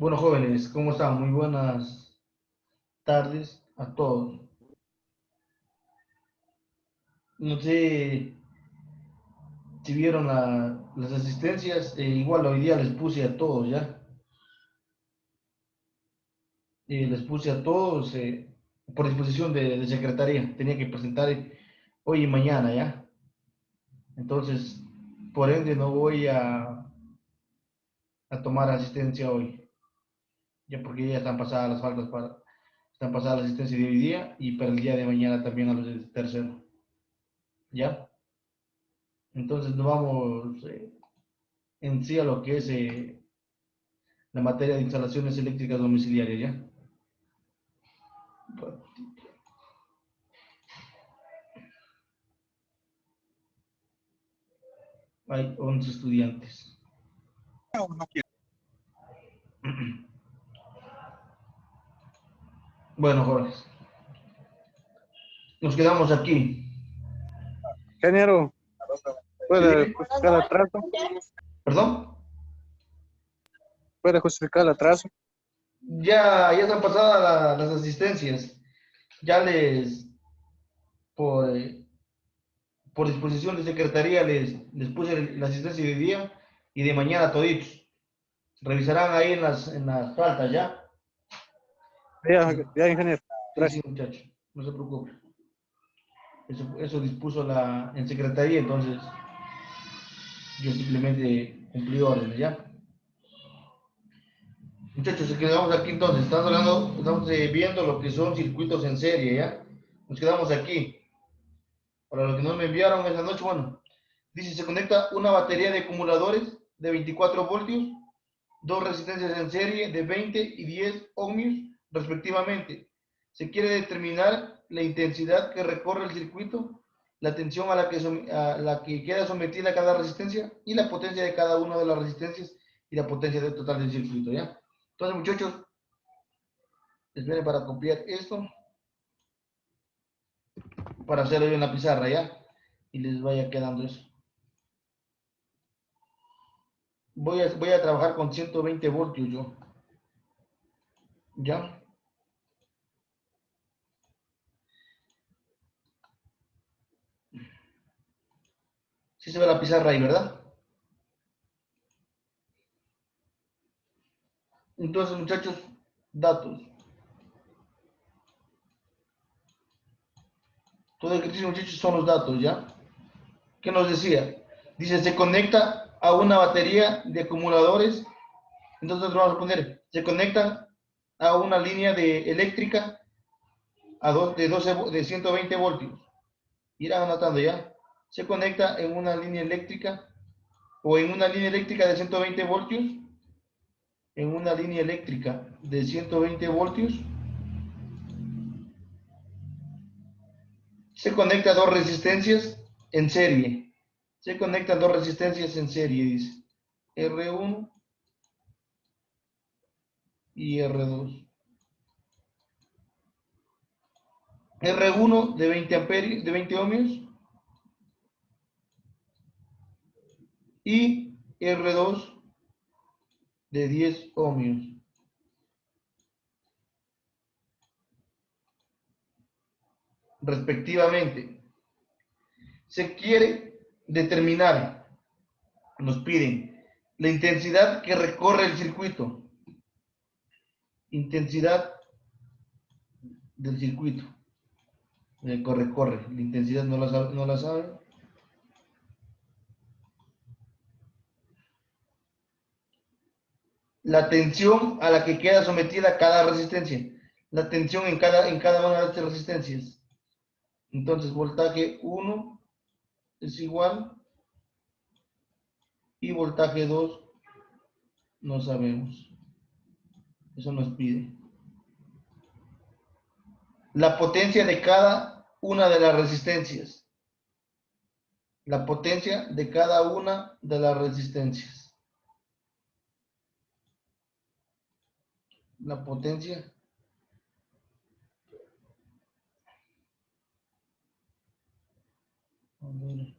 Bueno, jóvenes, ¿cómo están? Muy buenas tardes a todos. No sé si vieron las asistencias, igual hoy día les puse a todos, ¿ya? Les puse a todos por disposición de secretaría. Tenía que presentar hoy y mañana, ¿ya? Entonces, por ende, no voy a tomar asistencia hoy, ya porque ya están pasadas las faltas están pasadas la asistencia de hoy día y para el día de mañana también a los de tercero, ¿ya? Entonces, no vamos en sí a lo que es la materia de instalaciones eléctricas domiciliarias, ¿ya? Hay 11 estudiantes. Bueno, jóvenes, nos quedamos aquí. Ingeniero, ¿Sí, ¿puede dime? justificar el atraso? ¿Perdón? ¿Puede justificar el atraso? Ya están pasadas las asistencias. Ya por, eh, por disposición de secretaría, les puse la asistencia de día y de mañana toditos. Revisarán ahí en las faltas, ¿ya? Ya, ingeniero. Sí, sí, Gracias. muchachos, no se preocupe. Eso dispuso en secretaría, entonces yo simplemente cumplí órdenes, ¿ya? Muchachos, se quedamos aquí entonces, estamos viendo lo que son circuitos en serie, ¿ya? Nos quedamos aquí. Para los que no me enviaron esa noche, bueno, dice, se conecta una batería de acumuladores de 24 voltios, dos resistencias en serie de 20 y 10 ohmios respectivamente. Se quiere determinar la intensidad que recorre el circuito, la tensión a la que queda sometida cada resistencia y la potencia de cada una de las resistencias y la potencia total del circuito, ¿ya? Entonces, muchachos, esperen para copiar esto, para hacerlo en la pizarra, ¿ya? Y les vaya quedando eso. Voy a trabajar con 120 voltios yo, ¿ya? Sí se ve la pizarra ahí, ¿verdad? Entonces, muchachos, datos. Todo el que dice, muchachos, son los datos, ¿ya? ¿Qué nos decía? Dice, se conecta a una batería de acumuladores. Entonces vamos a poner, se conectan a una línea eléctrica de 120 voltios. Irán anotando ya. Se conecta en una línea eléctrica o en una línea eléctrica de 120 voltios. En una línea eléctrica de 120 voltios. Se conecta dos resistencias en serie. Se conectan dos resistencias en serie, dice. R1 y R2. R1 de 20 amperios, de 20 ohmios y R2 de 10 ohmios. Respectivamente. Se quiere determinar, nos piden, la intensidad que recorre el circuito. Intensidad del circuito. Corre. La intensidad no la sabe. La tensión a la que queda sometida cada resistencia. La tensión en cada una de estas resistencias. Entonces, voltaje 1 es igual y voltaje 2 no sabemos. Eso nos pide. La potencia de cada una de las resistencias. La potencia de cada una de las resistencias. La potencia a ver,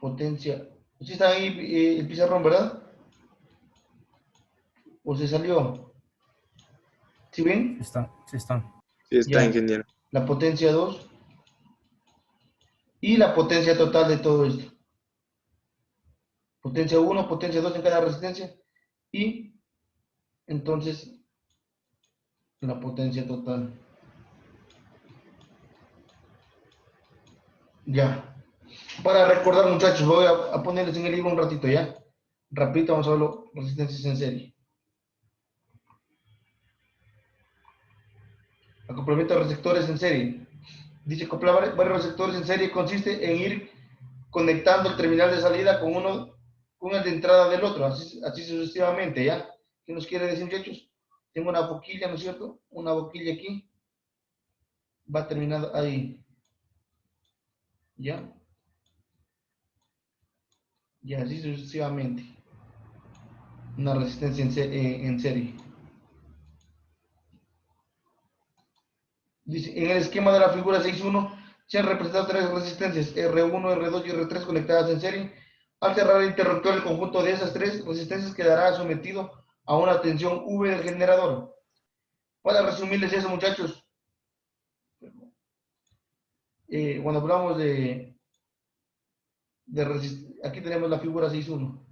Potencia. ¿Sí está ahí el pizarrón, verdad? ¿O se salió? ¿Sí ven? Sí están. Sí, está, Ya. ingeniero. La potencia 2 y la potencia total de todo esto. Potencia 1, potencia 2 en cada resistencia y entonces la potencia total. Ya. Para recordar, muchachos, voy a ponerles en el libro un ratito, ¿ya? Rapidito, vamos a verlo, resistencias en serie. Acoplamiento de receptores en serie. Dice, acoplar varios receptores en serie consiste en ir conectando el terminal de salida con uno, con el de entrada del otro, así sucesivamente, ¿ya? ¿Qué nos quiere decir, muchachos? Tengo una boquilla, ¿no es cierto? Una boquilla aquí, va terminada ahí, ¿ya? Y así sucesivamente. Una resistencia en serie. Dice, en el esquema de la figura 6.1 se han representado tres resistencias, R1, R2 y R3 conectadas en serie. Al cerrar el interruptor, el conjunto de esas tres resistencias quedará sometido a una tensión V del generador. Para resumirles eso, muchachos, cuando hablamos aquí tenemos la figura 6.1,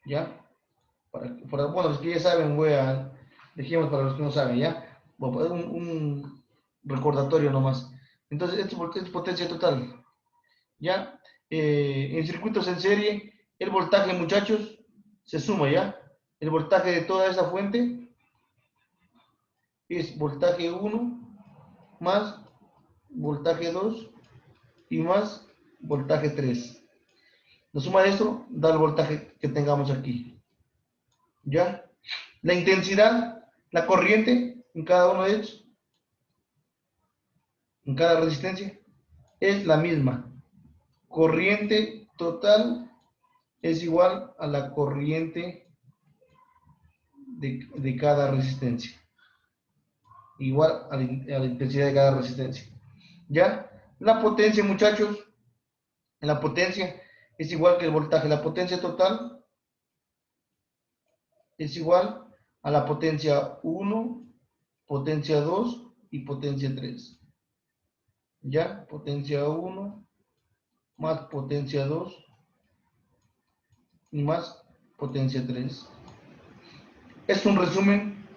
¿ya? Bueno, los que ya saben, dejemos para los que no saben, ¿ya? Voy a poner un recordatorio nomás. Entonces, esto es potencia total, ¿ya? En circuitos en serie, el voltaje, muchachos, se suma, ¿ya? El voltaje de toda esa fuente es voltaje 1 más voltaje 2 y más voltaje 3. La suma de esto da el voltaje que tengamos aquí, ¿ya? La intensidad, la corriente en cada uno de ellos, en cada resistencia, es la misma. Corriente total es igual a la corriente de cada resistencia. Igual a la intensidad de cada resistencia. ¿Ya? La potencia, muchachos, la potencia es igual que el voltaje. La potencia total es igual a la potencia 1, potencia 2 y potencia 3. ¿Ya? Potencia 1 más potencia 2 y más potencia 3. Es un resumen,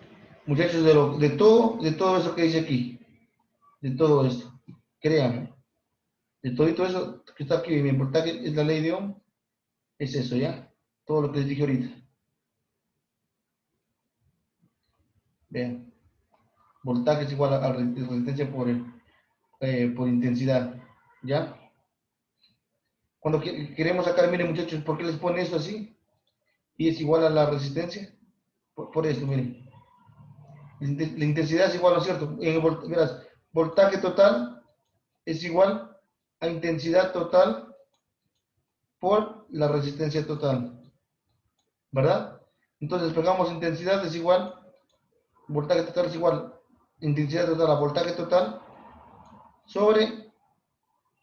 muchachos, de todo eso que dice aquí. De todo esto. Créanme. De todo eso que está aquí, me importa que es la ley de Ohm, es eso, ¿ya? Todo lo que les dije ahorita. Vean. Voltaje es igual a resistencia por intensidad, ¿ya? Cuando queremos sacar, miren muchachos, ¿por qué les pone esto así? Y es igual a la resistencia. Por esto, miren. La intensidad es igual, ¿no es cierto? Verás, voltaje total es igual a intensidad total por la resistencia total, ¿verdad? Entonces pegamos intensidad es igual, voltaje total es igual, intensidad total a voltaje total sobre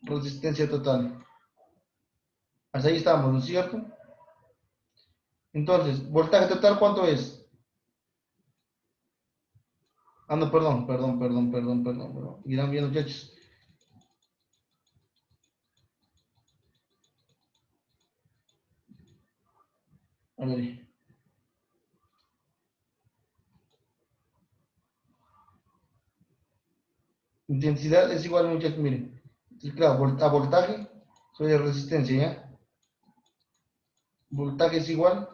resistencia total. Hasta ahí estamos, ¿no es cierto? Entonces, voltaje total, ¿cuánto es? Ah, no, perdón. Irán bien, muchachos. A ver. Intensidad es igual, muchachos, miren. Entonces, claro, a voltaje sobre resistencia, ¿ya? Voltaje es igual,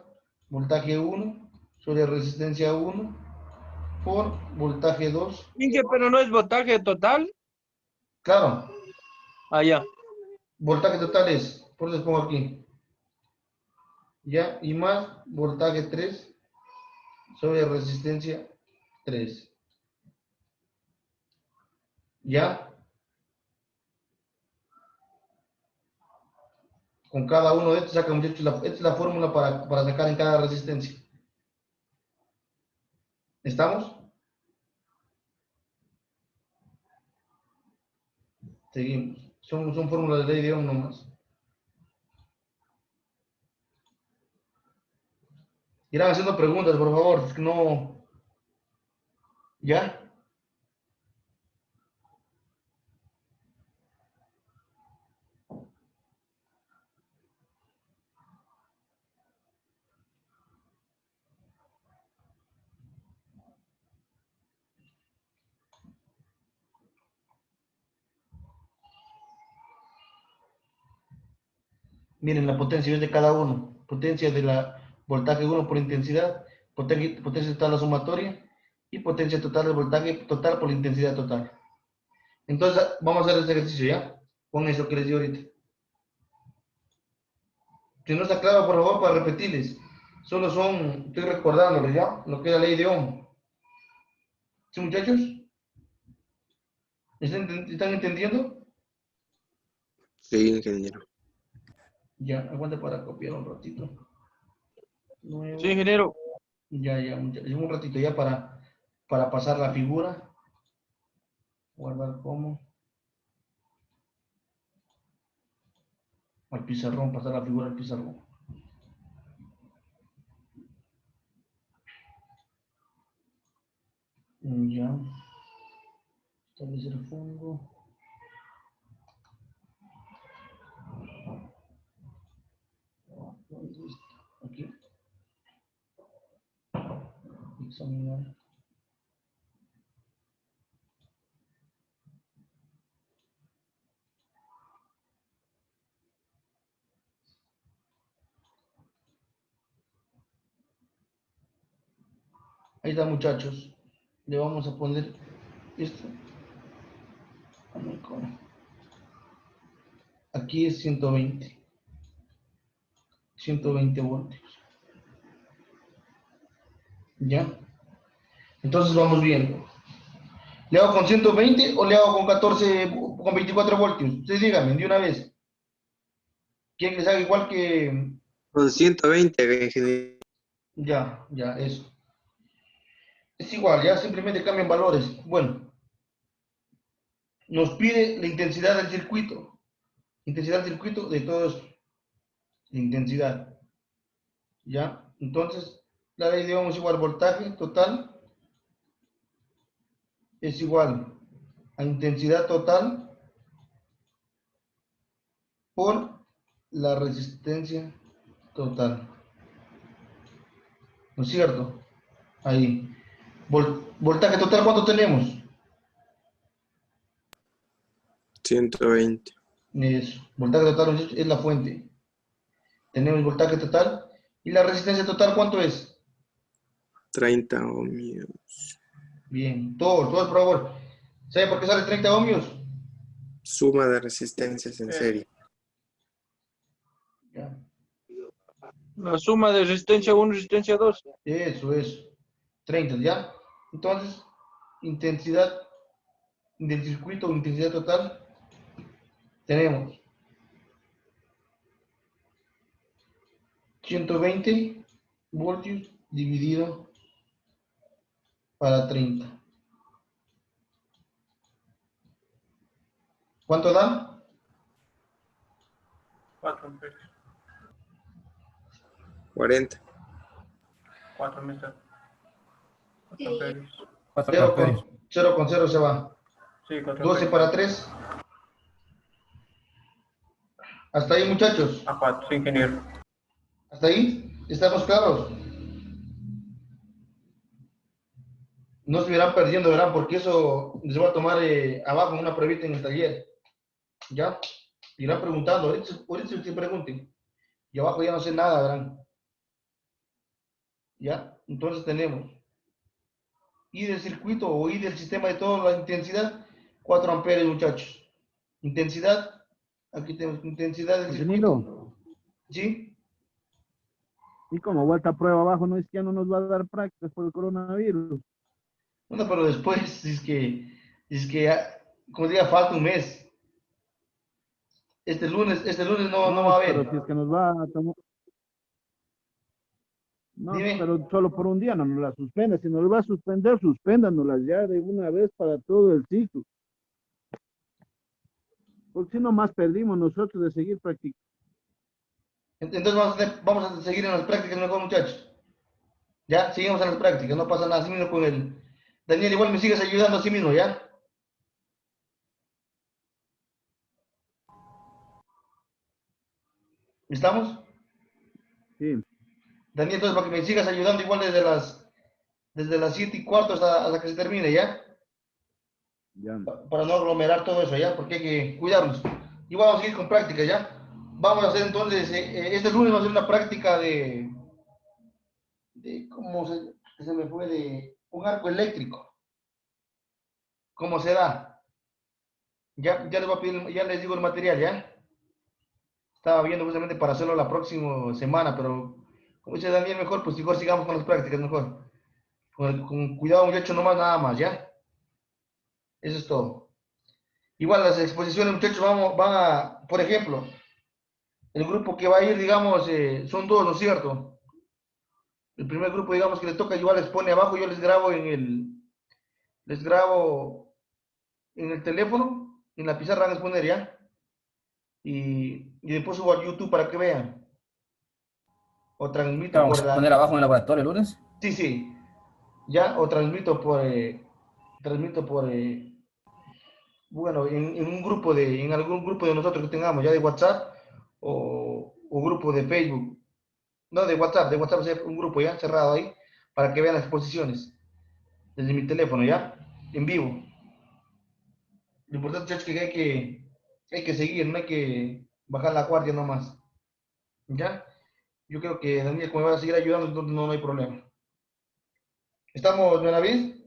voltaje 1 sobre resistencia 1 por voltaje 2. Inge, pero no es voltaje total. Claro, Allá. voltaje total es, por eso les pongo aquí, ¿ya? Y más voltaje 3 sobre resistencia 3. ¿Ya? Con cada uno de estos saca, muchachos, esta es la fórmula para sacar en cada resistencia. ¿Estamos? Seguimos. Son fórmulas de ley de Ohm nomás. Irán haciendo preguntas, por favor. Es que no. ¿Ya? Miren la potencia es de cada uno. Potencia de la voltaje 1 por intensidad, potencia total la sumatoria y potencia total del voltaje total por la intensidad total. Entonces, vamos a hacer este ejercicio, ¿ya? Con eso que les di ahorita. Si no está claro, por favor, para repetirles. Solo son, estoy recordándoles, ¿ya? Lo que es la ley de Ohm. ¿Sí, muchachos? ¿Están entendiendo? Sí, ingeniero. Ya, aguanta para copiar un ratito. Nuevo. Sí, ingeniero. Ya, muchachos. Un ratito ya para pasar la figura. Guardar como. Al pizarrón, pasar la figura al pizarrón. Ya. Establecer fondo. ¿Dónde está? Aquí. Examinar. Ahí está, muchachos. Le vamos a poner esto. Aquí es 120. 120 voltios. ¿Ya? Entonces vamos viendo. ¿Le hago con 120 o le hago con 14, con 24 voltios? Ustedes díganme de una vez. ¿Quién les haga igual que... Con 120, ingeniero. Ya, eso. Es igual, ya simplemente cambian valores. Bueno, nos pide la intensidad del circuito. Intensidad del circuito de todo esto. La intensidad. ¿Ya? Entonces, la ley de Ohm es igual voltaje total es igual a intensidad total por la resistencia total. ¿No es cierto? Ahí. Voltaje total, ¿cuánto tenemos? 120. Eso. Voltaje total es la fuente. Tenemos voltaje total. ¿Y la resistencia total cuánto es? 30 ohmios. Bien. Todos, por favor. ¿Sabe por qué sale 30 ohmios? Suma de resistencias en serie. Ya. La suma de resistencia 1 y resistencia 2. Eso. 30, ¿ya? Entonces, intensidad del circuito, intensidad total, tenemos 120 voltios dividido para 30. ¿Cuánto da? 4 amperios. 40. 4 metros. 4 amperios. 0 con 0 se va. Sí, 4 12 amperios. para 3. Hasta ahí, muchachos. A 4, sí, ingeniero. Hasta ahí. ¿Estamos claros? No se estuvieran perdiendo, verán, porque eso les voy a tomar abajo una pruebita en el taller. ¿Ya? Irán preguntando. Ahorita se pregunten. Y abajo ya no sé nada, verán. ¿Ya? Entonces tenemos I del circuito o I del sistema de toda la intensidad, 4 amperes, muchachos. Intensidad, aquí tenemos intensidad del circuito. Ingeniero, ¿Sí? y como vuelta a prueba abajo, no es que ya no nos va a dar prácticas por el coronavirus. Bueno, pero después, es que ya, como diga, falta un mes. Este lunes no va a haber. Pero si es que nos va a tomar. No, Dime. pero solo por un día no nos la suspenda. Si nos va a suspender, suspéndanoslas ya de una vez para todo el ciclo. Porque si no más perdimos nosotros de seguir practicando. Entonces vamos a seguir en las prácticas mejor, muchachos. Ya, seguimos en las prácticas, no pasa nada. Así mismo con el Daniel, igual me sigues ayudando así mismo, ¿ya? ¿Estamos? Sí, Daniel, entonces para que me sigas ayudando igual desde las 7:15 hasta que se termine, ¿ya? ya. Para no aglomerar todo eso, ¿ya? Porque hay que cuidarnos. Y vamos a seguir con prácticas, ¿ya? Vamos a hacer entonces, este lunes vamos a hacer una práctica ¿cómo se me fue? De un arco eléctrico. ¿Cómo se da? Ya les voy a pedir, ya les digo el material, ¿ya? Estaba viendo justamente para hacerlo la próxima semana, pero como dice Daniel, mejor, pues mejor sigamos con las prácticas, mejor. Con cuidado, muchachos, nomás nada más, ¿ya? Eso es todo. Igual las exposiciones, muchachos, por ejemplo, el grupo que va a ir, digamos, son dos, ¿no es cierto? El primer grupo, digamos, que les toca, igual les pone abajo, yo les grabo en el teléfono, en la pizarra van a exponer, ¿ya? Y después subo a YouTube para que vean. O transmito Vamos por a poner abajo en el laboratorio el lunes. Sí, sí, ya, o transmito por, bueno, en algún grupo de nosotros que tengamos, ya de WhatsApp o grupo de Facebook. No, de WhatsApp es un grupo ya cerrado ahí, para que vean las exposiciones desde mi teléfono, ya, en vivo. Lo importante es que hay que seguir, no hay que bajar la guardia nomás, ¿ya? Yo creo que Daniel, como me va a seguir ayudando, entonces no hay problema. ¿Estamos, Benavides?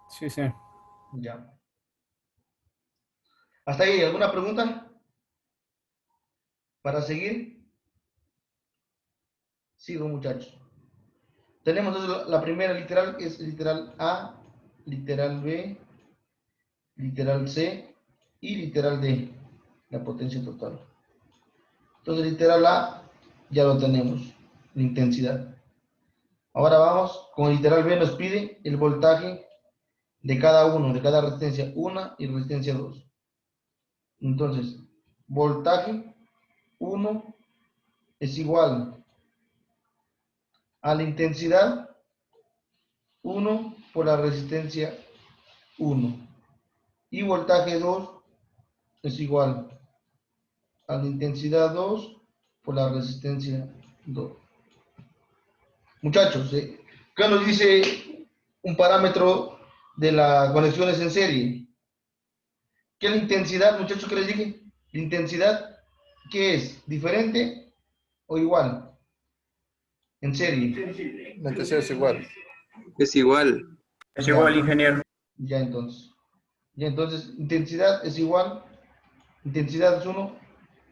Sí, sí. Ya. ¿Hasta ahí alguna pregunta para seguir? Sigo, muchachos. Tenemos entonces la primera literal, que es literal A, literal B, literal C y literal D, la potencia total. Entonces, literal A ya lo tenemos, la intensidad. Ahora vamos con el literal B, nos pide el voltaje de cada uno, de cada resistencia 1 y resistencia 2. Entonces, voltaje 1 es igual a la intensidad 1 por la resistencia 1. Y voltaje 2 es igual a la intensidad 2 por la resistencia 2. Muchachos, ¿qué nos dice un parámetro de las conexiones en serie? ¿Qué es la intensidad, muchachos, que les dije? La intensidad, ¿qué es? ¿Diferente o igual? En serie. La intensidad es igual. Es igual. Es igual, ingeniero. Ya entonces. Intensidad es igual. Intensidad es 1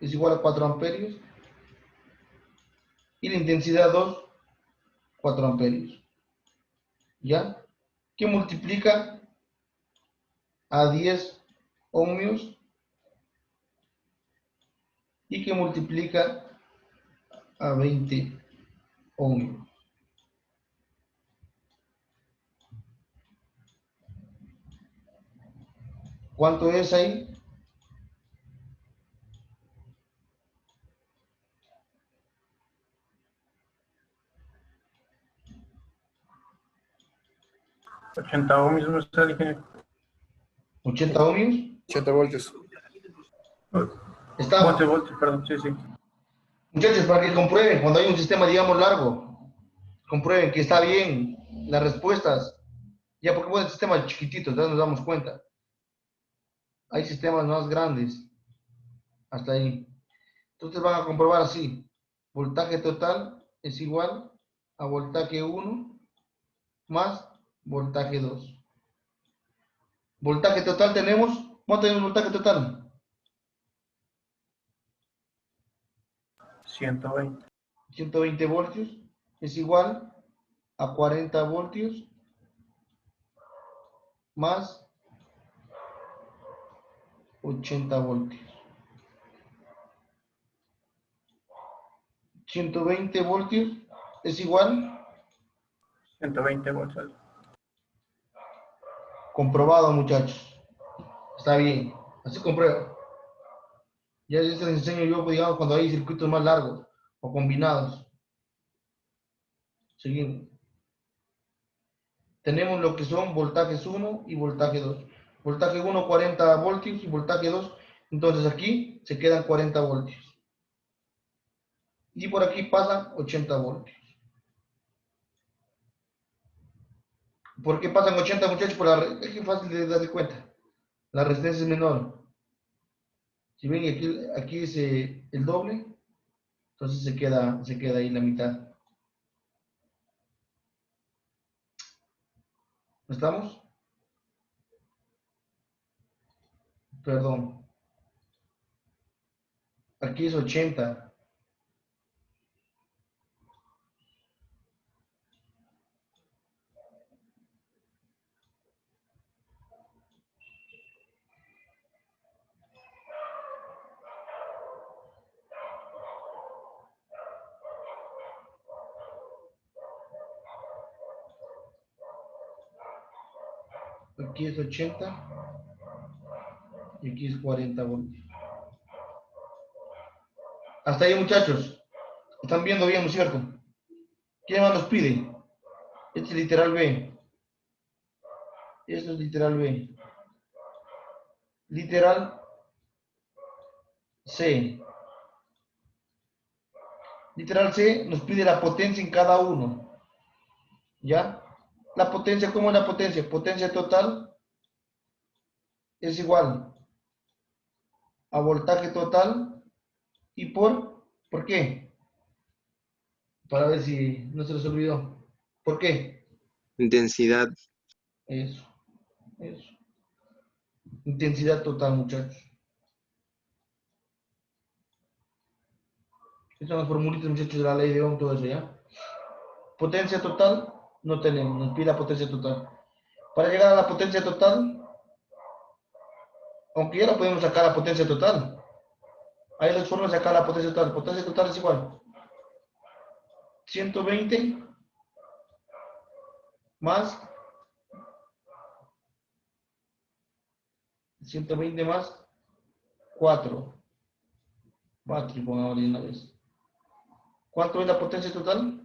es igual a 4 amperios. Y la intensidad 2, 4 amperios. ¿Ya? Que multiplica a 10 ohmios y que multiplica a 20 ohmios. ¿Cuánto es ahí? $80 ohmios, ¿no está, ingeniero? 80 ohmios. 80 voltios. Está. Voltios, perdón, sí, sí. Muchachos, para que comprueben, cuando hay un sistema, digamos, largo, comprueben que está bien las respuestas. Ya, porque bueno, el sistema es chiquitito, entonces nos damos cuenta. Hay sistemas más grandes. Hasta ahí. Entonces van a comprobar así. Voltaje total es igual a voltaje 1 más voltaje 2. Voltaje total tenemos. ¿Cuánto tenemos voltaje total? 120. 120 voltios es igual a 40 voltios más 80 voltios. 120 voltios es igual. 120 voltios. Comprobado, muchachos. Está bien. Así comprueba. Ya les enseño yo, digamos, cuando hay circuitos más largos o combinados. Seguimos. Tenemos lo que son voltajes 1 y voltaje 2. Voltaje 1, 40 voltios y voltaje 2. Entonces aquí se quedan 40 voltios. Y por aquí pasan 80 voltios. ¿Por qué pasan 80, muchachos? Es que es fácil de darse cuenta. La resistencia es menor. Si ven, aquí dice el doble, entonces se queda ahí la mitad. ¿Estamos? Perdón. Aquí es 80. Aquí es 80 y aquí es 40 voltios. Hasta ahí, muchachos. Están viendo bien, ¿no es cierto? ¿Quién más nos pide? Este es literal B. Esto es literal B. Literal C. Literal C nos pide la potencia en cada uno. ¿Ya? La potencia, ¿cómo es la potencia? Potencia total es igual a voltaje total y ¿por qué? Para ver si no se les olvidó. ¿Por qué? Intensidad. Eso. Intensidad total, muchachos. Estas son las formulitas, muchachos, de la ley de Ohm, todo eso, ¿ya? Potencia total, no tenemos, nos pide la potencia total. Para llegar a la potencia total, aunque ya la podemos sacar a la potencia total. Hay dos formas de sacar la potencia total. Potencia total es igual 120 más 120 más 4. 4, pongámosle una vez. ¿Cuánto es la potencia total?